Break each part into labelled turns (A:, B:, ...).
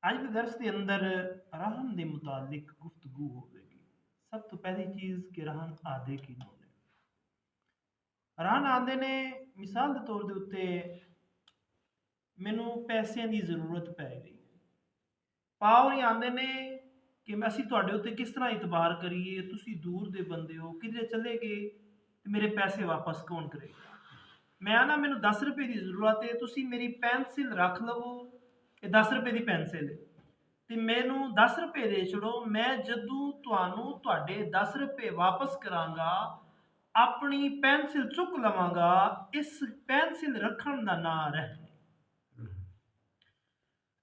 A: ਅੱਜ ਦੇ ਦਰਸ ਦੇ ਅੰਦਰ रहन ਦੇ ਮੁਤਾਲਿਕ ਗੁਫ਼ਤਗੂ ਹੋਵੇਗੀ। ਸਭ ਤੋਂ ਪਹਿਲੀ ਚੀਜ਼ ਕਿ रहन ਆਦੇ ਕਿਹਨੂੰ ਨੇ। रहन ਆਦੇ ਨੇ ਮਿਸਾਲ ਦੇ ਤੌਰ ਦੇ ਉੱਤੇ ਮੈਨੂੰ ਪੈਸਿਆਂ ਦੀ ਜ਼ਰੂਰਤ ਪੈ ਗਈ। ਪਾਵ ਨਹੀਂ ਆਉਂਦੇ ਨੇ ਕਿ ਅਸੀਂ ਤੁਹਾਡੇ ਉੱਤੇ ਕਿਸ ਤਰ੍ਹਾਂ ਇਤਬਾਰ ਕਰੀਏ, ਤੁਸੀਂ ਦੂਰ ਦੇ ਬੰਦੇ ਹੋ, ਕਿਧਰੇ ਚਲੇ ਗਏ ਤੇ ਮੇਰੇ ਪੈਸੇ ਵਾਪਸ ਕੌਣ ਕਰੇਗਾ। ਮੈਂ ਨਾ ਮੈਨੂੰ 10 ਰੁਪਏ ਦੀ ਜ਼ਰੂਰਤ ਹੈ, ਤੁਸੀਂ ਮੇਰੀ ਪੈਨਸਿਲ ਰੱਖ ਲਵੋ, ਇਹ 10 ਰੁਪਏ ਦੀ ਪੈਨਸਿਲ ਹੈ ਤੇ ਮੈਨੂੰ 10 ਰੁਪਏ ਦੇ ਛੜੋ। ਮੈਂ ਜਦੋਂ ਤੁਹਾਨੂੰ ਤੁਹਾਡੇ 10 ਰੁਪਏ ਵਾਪਸ ਕਰਾਂਗਾ ਆਪਣੀ ਪੈਨਸਿਲ ਚੁੱਕ ਲਵਾਂਗਾ, ਇਸ ਪੈਨਸਿਲ ਰੱਖਣ ਦਾ ਨਾਂ ਰਹਿਣ।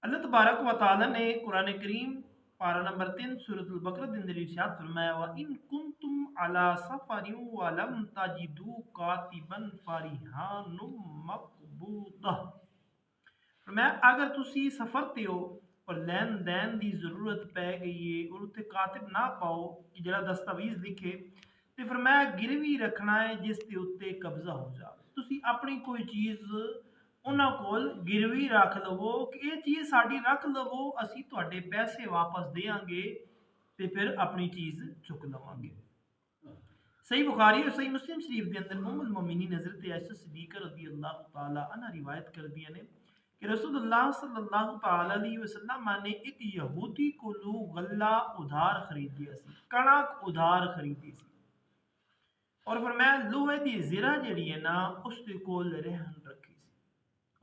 A: अल्लाह तबारक व तआला ने कुरान करीम पारा नंबर 3 सूरत बकरा के अंदर इरशाद फरमाया व इन कुंतुम अला सफरिन व लम तजिदू कातिबन फरिहानुम मकबूदा। फरमाया अगर तुसी सफर ते हो और लैन दैन की जरूरत पै गई है और उत्ते कातिब ना पाओ कि जरा दस्तावेज लिखे तो फरमाया गिरवी रखना है जिस दे उत्ते कब्जा हो जाए। तुसी अपनी कोई चीज़ ਉਹਨਾਂ ਕੋਲ ਗਿਰਵੀ ਰੱਖ ਲਵੋ ਕਿ ਇਹ ਚੀਜ਼ ਸਾਡੀ ਰੱਖ ਲਵੋ, ਅਸੀਂ ਤੁਹਾਡੇ ਪੈਸੇ ਵਾਪਸ ਦੇਵਾਂਗੇ ਤੇ ਫਿਰ ਆਪਣੀ ਚੀਜ਼ ਚੁੱਕ ਲਵਾਂਗੇ। सही बुखारी और सही मुस्लिम शरीफ के अंदर उम्मुल मोमिनीन हज़रत आयशा सिद्दीक़ा रज़ी अल्लाह तआला अन्हा रिवायत कर दिया ने कि रसूलुल्लाह सल्लल्लाहु तआला अलैहि वसल्लम ने एक यहूदी कोलों गल्ला उधार खरीदिया सी, कणक उधार खरीदी सी और फरमाया लोहे दी ज़िरा जिहड़ी है ना उसदे कोल रहन रखी सी,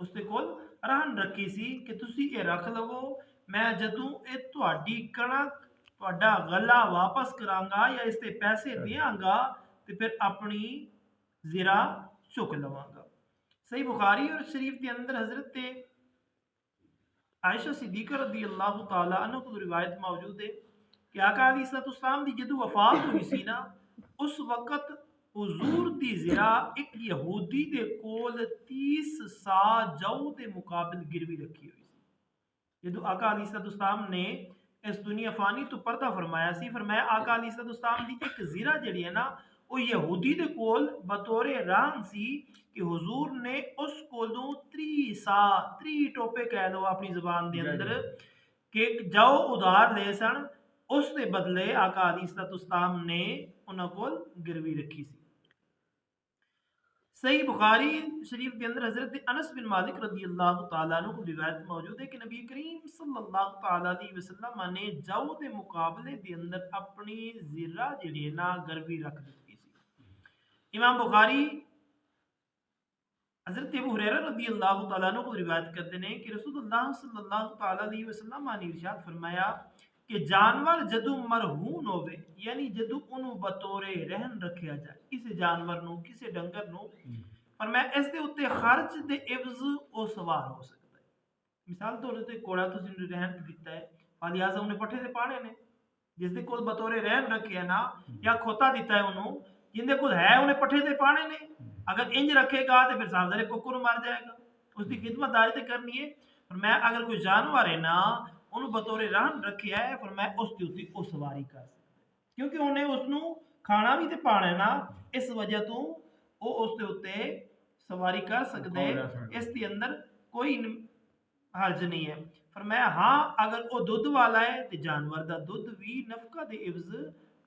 A: उसके कोल रहन रखी सी कि तुसी ये रख लवो, मैं जदों ये तुहाडी कणक तुहाडा गला वापस करांगा या इसते पैसे देंगा तो फिर अपनी ज़िरा चुक लवांगा। सही बुखारी और शरीफ के अंदर हज़रत आयशा सिद्दीक़ा रज़ी अल्लाह तआला अन्हा को रिवायत मौजूद है कि आका अलैहिस्सलाम दी जदों वफात हुई सी ना उस वक़्त हुजूर दी ज़िरा एक यहूदी दे कोल 30 सा जौ दे मुकाबिल गिरवी रखी हुई सी। जदों आका अलैहिस्सलाम ने इस दुनिया फानी तो पर्दा फरमाया सी, फरमाया आका अलैहिस्सलाम दी एक ज़िरा जिहड़ी है ना वो यहूदी दे कोल बतौर रहन सी कि हुजूर ने उस कोलों 30 सा 30 टोपे कह लो अपनी ज़बान दे अंदर कि जौ उधार ले सन, उस दे बदले आका अलैहिस्सलाम ने उन्हां कोल गिरवी रखी सी। सही बुखारी शरीफ के अंदर हज़रत अनस बिन मालिक रज़ी अल्लाह तआला अन्हु को रिवायत मौजूद है कि नबी करीम सल्लल्लाहु तआला अलैहि वसल्लम ने जौ दे मुकाबले दे अंदर अपनी ज़िरा जिहड़ी है ना गिरवी रख दी सी। इमाम बुखारी हज़रत अबू हुरैरा रज़ी अल्लाह तआला अन्हु को रिवायत करते हैं कि रसूलुल्लाह सल्लल्लाहु तआला अलैहि वसल्लम ने इरशाद फरमाया कि जानवर जदों मरहून होवे यानी जदों उन्हों बतौरे रहन रखा जाए किसी जानवर नूं किसी डंगर नूं पर मैं इस दे उत्ते खर्च दे इवज़ ओ सवार हो सकता है। मिसाल तौर ते घोड़ा तुसीं रहन दिता है लिहाजा उन्हें पट्ठे ते पाने ने जिस दे कोल बतौरे रहन रखे ना या खोता दिता है उन्हों जिंदे कोल है उन्हें पट्ठे ते पाने ने, अगर इंज रखेगा तो फिर सामने कुकुर मर जाएगा, उसकी खिदमतदारी तो करनी है। पर मैं अगर कोई जानवर है ना ਉਹਨੂੰ ਬਤੌਰੇ ਰਹਿਨ ਰੱਖਿਆ ਹੈ ਪਰ ਮੈਂ ਉਸ ਦੇ ਉੱਤੇ ਉਹ ਸਵਾਰੀ ਕਰ ਸਕਦਾ ਕਿਉਂਕਿ ਉਹਨੇ ਉਸ ਨੂੰ ਖਾਣਾ ਵੀ ਤੇ ਪਾਣਾ ਨਾ, ਇਸ ਵਜ੍ਹਾ ਤੋਂ ਉਹ ਉਸ ਦੇ ਉੱਤੇ ਸਵਾਰੀ ਕਰ ਸਕਦਾ ਹੈ, ਇਸ ਦੇ ਅੰਦਰ ਕੋਈ ਹਰਜ ਨਹੀਂ ਹੈ। फरमाया हाँ अगर वो दुध वाला है तो जानवर का दुध भी नफका दे इवज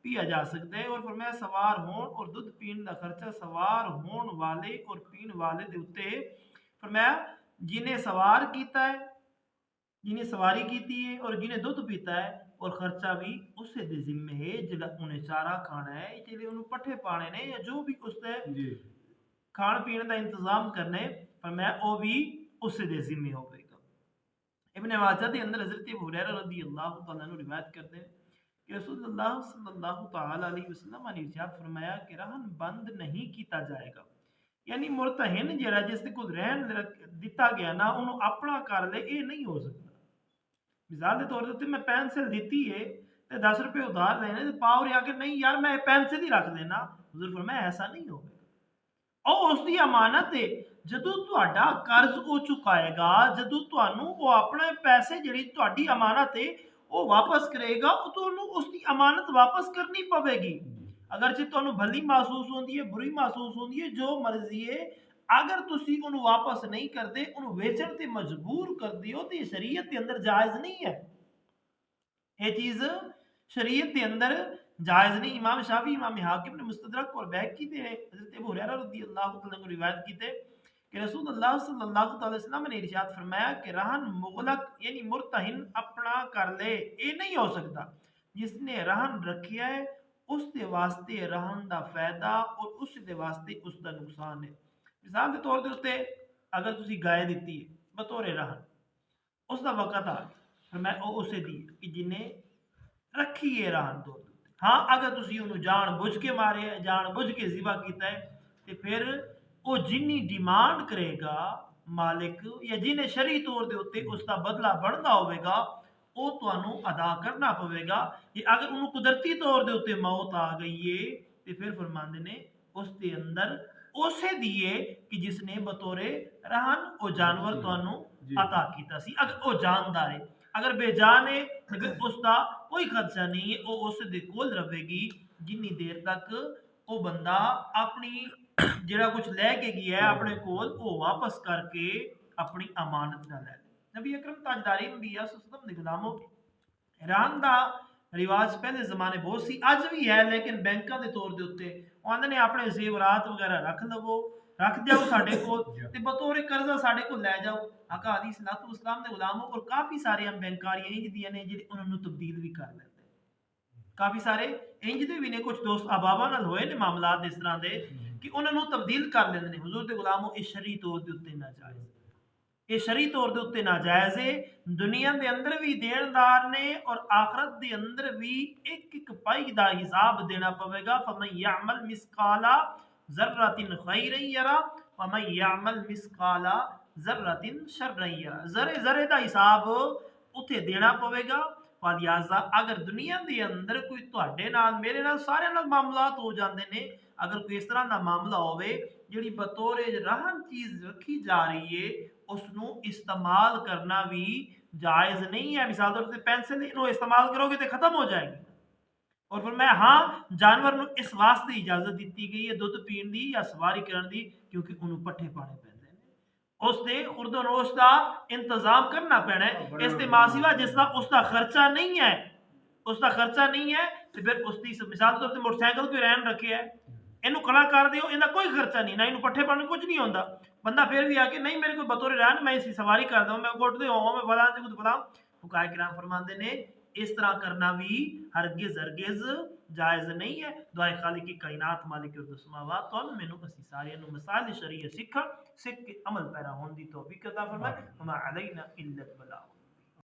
A: पिया जा सकता है और फरमाया सवार होण और दुध पीण का खर्चा सवार होण वाले और पीण वाले दे उत्ते। फरमाया जिन्हें सवार किया है जिन्हें सवारी की है और जिन्हें दुध पीता है और खर्चा भी उसे दे जिम्मे है जिला उन्हें चारा खाना है जिले उन्हें पट्ठे पाने ने या जो भी उससे खाण पीण का इंतजाम करने पर मैं वो भी उसे दे जिम्मे होगा। इब्न माजा के अंदर हज़रत अबू हुरैरा रज़ी अल्लाह तआला अन्हु रिवायत करते हैं कि रसूलुल्लाह सल्लल्लाहु तआला अलैहि वसल्लम ने इरशाद फरमाया कि रहन बंद नहीं किया जाएगा यानी मुर्तहिन जिहड़ा जिस दे कोल रहन दिता गया ना उन्होंने अपना कर ले ये नहीं हो सकता। मिसाल के तौर पर मैं पेंसिल दी है तो 10 रुपये उधार लेने तो पाव रहा कि नहीं यार मैं पेंसिल ही रख देना, हुज़ूर फरमाया ऐसा नहीं होगा और उसकी अमानत है जदों तुहाडा कर्ज वो चुकाएगा जदों तुहानू वो अपने पैसे जिहड़ी तुहाडी अमानत है वो वापस करेगा वो तुहानू उसकी अमानत वापस करनी पवेगी। अगर जे तुहानू भली महसूस होंदी है बुरी महसूस होंदी है जो मर्जी है अगर तुसी ਉਹਨੂੰ वापस नहीं करते ਉਹਨੂੰ ਵੇਚਣ ਤੇ ਮਜਬੂਰ ਕਰਦੇ ਹੋ ਤੇ ਸ਼ਰੀਅਤ ਦੇ ਅੰਦਰ ਜਾਇਜ਼ ਨਹੀਂ ਹੈ ये चीज़ शरीयत के अंदर जायज़ नहीं। इमाम शाफी इमाम हाकिम ने मुस्तदरक और बैहकी थे हज़रत अबू हुरैरा रज़ियल्लाहु तआला को रिवायत की थे कि रसूलुल्लाह सल्लल्लाहु अलैहि वसल्लम ने इरशाद फरमाया कि रहन मुगलक यानी मुर्तहिन अपना कर ले, ये नहीं हो सकता जिसने रहन रखिया है उसके वास्ते रहन का फायदा और उसके वास्ते उसका नुकसान है। मिसाल के तौर के उत्ते अगर तुसी गाय दी है बतौरे रहन उसका वक़्त आ फिर मैं उसे दी कि जिन्हें रखी है रहन तौर ते। हाँ अगर तुसी उन्होंने जान बुझ के मारे है जान बुझ के जिबा किया है तो फिर वो जिन्नी डिमांड करेगा मालिक या जिन्हें शरी तौर के उत्ते उसका बदला बनता होगा वो तुहानू अदा करना पवेगा। ये अगर उन्होंने कुदरती तौर के उत्ते मौत आ गई है तो फिर फरमाते ने उसके अंदर उसे दिए कि जिसने बतौरे रहन वो जानवर तुहानू अता किया सी। अगर वो जानदार है अगर बेजान है तो फिर उसका कोई खर्चा नहीं है वो उस दे कोल रहेगी जिन्नी देर तक वो बंदा अपनी जेड़ा कुछ लैके गया है अपने कोल वो वापस करके अपनी अमानत ना लै। नबी अकरम ताजदारी अंबिया सल्लल्लाहु अलैहि गुलामों रहन दा रिवाज पहले जमाने बहुत सी अज भी है लेकिन बैंकों के तौर के उत्ते आंदे ने अपने जेवरात वगैरह रख लवो रख जाओ साढ़े कोल ते बतौरे कर्जा साढ़े को लै जाओ। आका अली सलातु वसलाम दे गुलामों और काफ़ी सारे बैंकारियां इंज दियां ने जिहड़े उन्हां नूं तब्दील भी कर लेंदे। काफ़ी सारे इंज दे भी ने कुछ दोस्त अहबाबां नाल होए ने मामलात इस तरह दे कि उन्हां नूं तब्दील कर लेंदे ने। हुजूर दे गुलामों इस शरई तौर दे उत्ते नाजायज़ ये शरी तौर के उत्ते नाजायज़ है। दुनिया के अंदर भी देनदार ने और आखरत के अंदर भी एक एक पाई का हिसाब देना पवेगा। फमन यामल मिसकाला ज़र्रतिन खैरन यरा वमन यामल मिसकाला ज़र्रतिन शर्रन यरा। जरे जरे का हिसाब उत्थे देना पवेगा। लिहाजा अगर दुनिया के अंदर कोई तुहाडे नाल मेरे नाल सारे नाल मामलात हो जाते हैं अगर कोई इस तरह का मामला होवे जिहड़ी बतौरे रहन चीज़ रखी जा रही है उसनू इस्तेमाल करना भी जायज़ नहीं है। मिसाल तौर पर पेंसिल इन्हों इस्तेमाल करोगे तो खत्म हो जाएगी और फिर मैं हाँ जानवर नू इस वास्ते इजाजत दी गई है दुध पीण दी या सवारी करन दी क्योंकि उन्होंने पट्ठे पाने पैंदे ने उसके खुर्दोनोश का इंतजाम करना पैना है। इस ते मासिवा जिसका उसका खर्चा नहीं है उसका खर्चा नहीं है तो फिर उसकी मिसाल तौर पर मोटरसाइकिल कोई रहन रखे है इनू खड़ा कर दियो इनका कोई खर्चा नहीं ना इनू पट्ठे पाने कुछ नहीं होता बंदा फिर भी आके नहीं मेरे को बतौर रहन मैं इसकी सवारी कर दूँ मैं गोट दे मैं फला कुछ फला फुकाए किराम फरमाते ने इस तरह करना भी हरगिज हरगिज जायज़ नहीं है। दुआए खालिक की कायनात मालिक समावात तो मैनू असी सारे मसाइल शरीयत सीख के अमल पैरा होने की तौफीक अता फरमाए। वमा अलैना इल्लल बलाग।